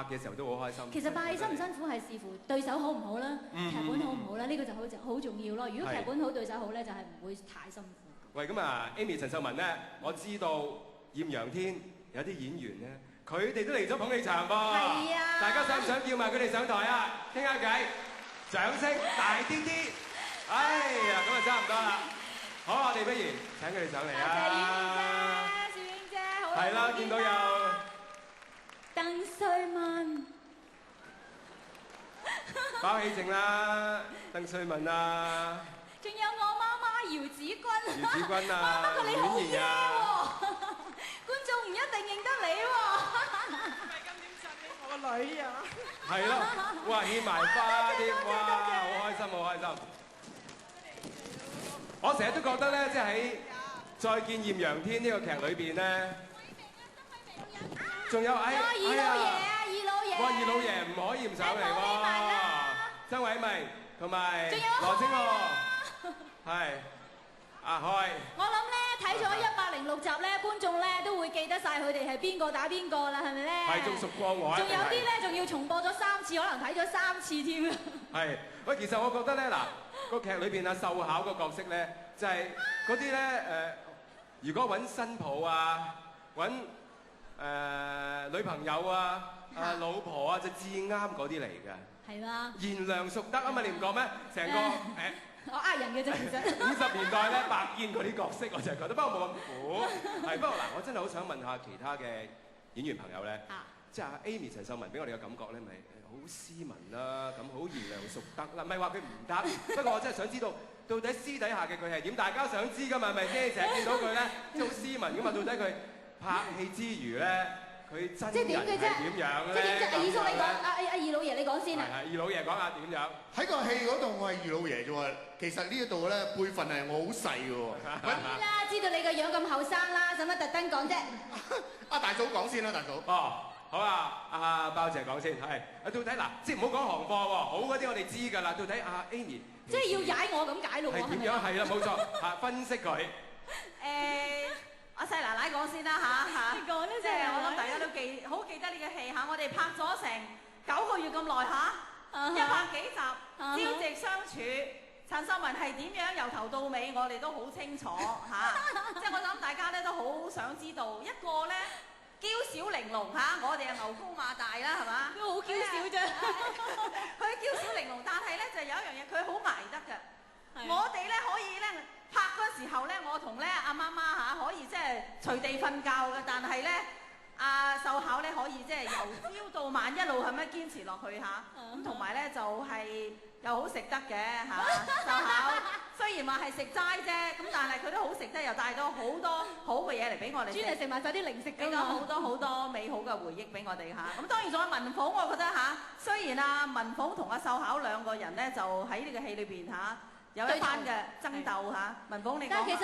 拍嘅時候都好開心。其實拍戲辛唔辛苦係視乎對手好唔好啦，劇本好唔好啦，呢個就好重要咯。如果劇本好，對手好咧，就係唔會太辛苦。喂，咁啊 ，Amy 陳秀雯咧，我知道豔陽天有啲演員咧，佢哋都嚟咗捧你場噃。係啊！大家想唔想叫埋佢哋上台啊？傾下偈，掌聲大啲啲。哎呀，咁啊差唔多啦。好，我哋不如請佢哋上嚟啊！謝婉英姐，好。係啦，見到有鄧萃雯，包起靜啦，鄧萃雯啊！仲有我媽媽姚子君。姚子君啊！媽媽佢你好嘢喎，觀眾唔一定認得你喎。係咁點襯你我個女啊？係咯，哇獻埋花添，哇好開心好開心。我成日都覺得咧，即係喺《再見豔陽天》呢個劇裏邊咧，仲有二老爺啊，二老爺。哇，二老爺唔可以唔上嚟喎。曾偉明同埋羅清浩，係阿開。我諗咧睇咗106集咧，觀眾咧都會記得曬佢哋係邊個打邊個啦，係咪咧？係仲熟過我。仲有啲咧仲要重播咗3次，可能睇咗3次添。係。喂，其實我覺得咧，嗱個劇裏邊阿秀巧個角色咧，就係嗰啲咧如果揾新抱啊，揾女朋友啊、老婆啊，就至啱嗰啲嚟㗎。係嘛？賢良淑德啊嘛，你唔覺咩？成個我呃人嘅啫，其實。50年代咧，白燕嗰啲角色，我就係覺得，不過冇咁苦。係，不過嗱，我真係好想問下其他嘅演員朋友咧，即係阿 Amy 陳秀雯俾我哋嘅感覺咧，咪好斯文啦，咁好賢良淑德啦，唔係話佢唔得，不過我真係想知道，到底私底下嘅佢係點？大家想知㗎嘛？係咪先？成日見到佢咧，即係好斯文㗎嘛？到底佢拍戲之餘咧，佢真人係點樣咧？即係點啫？二叔你講，二老爺你講先啊。係二老爺講下點樣？喺個戲嗰度我係二老爺啫喎，其實呢一度咧輩份係我好細嘅喎。知啦，知道你個樣咁後生啦，使乜特登講啫？阿大嫂講先啦，大嫂。哦。好啊，阿包姐講先，係到底嗱，即係唔好講行貨喎，好嗰啲我哋知㗎啦。到底阿 Amy 即係要踩我咁解咯喎，係點樣？係啦，冇錯嚇，分析佢。阿細奶奶講先啦嚇，你講咧，即係我諗大家都好記得呢個戲嚇，我哋拍咗成9個月咁耐嚇，100幾集，朝夕相處。陳秀雯係點樣由頭到尾，我哋都好清楚嚇。即係我諗大家咧都好想知道一個咧。嬌小玲瓏嚇，我哋係牛高馬大啦，係嘛？都好嬌小啫。佢嬌小玲瓏，但係咧就有一樣嘢，佢好埋得㗎。我哋咧可以咧拍嗰時候咧，我同咧阿媽媽嚇可以即係隨地瞓覺嘅，但係咧阿秀巧咧可以即係由朝到晚一路係咪堅持落去嚇？咁同埋咧就係又好食得嘅嚇，秀巧。雖然話係食齋啫，咁但係佢都好食得，又帶咗好多好嘅嘢嚟俾我哋食。專係食埋晒啲零食㗎嘛。俾咗好多好多美好嘅回憶俾我哋嚇。咁當然仲有文鳳，我覺得嚇，雖然阿文鳳同阿秀巧兩個人咧就喺呢個戲裏邊嚇有一番嘅爭鬥嚇。文鳳你講。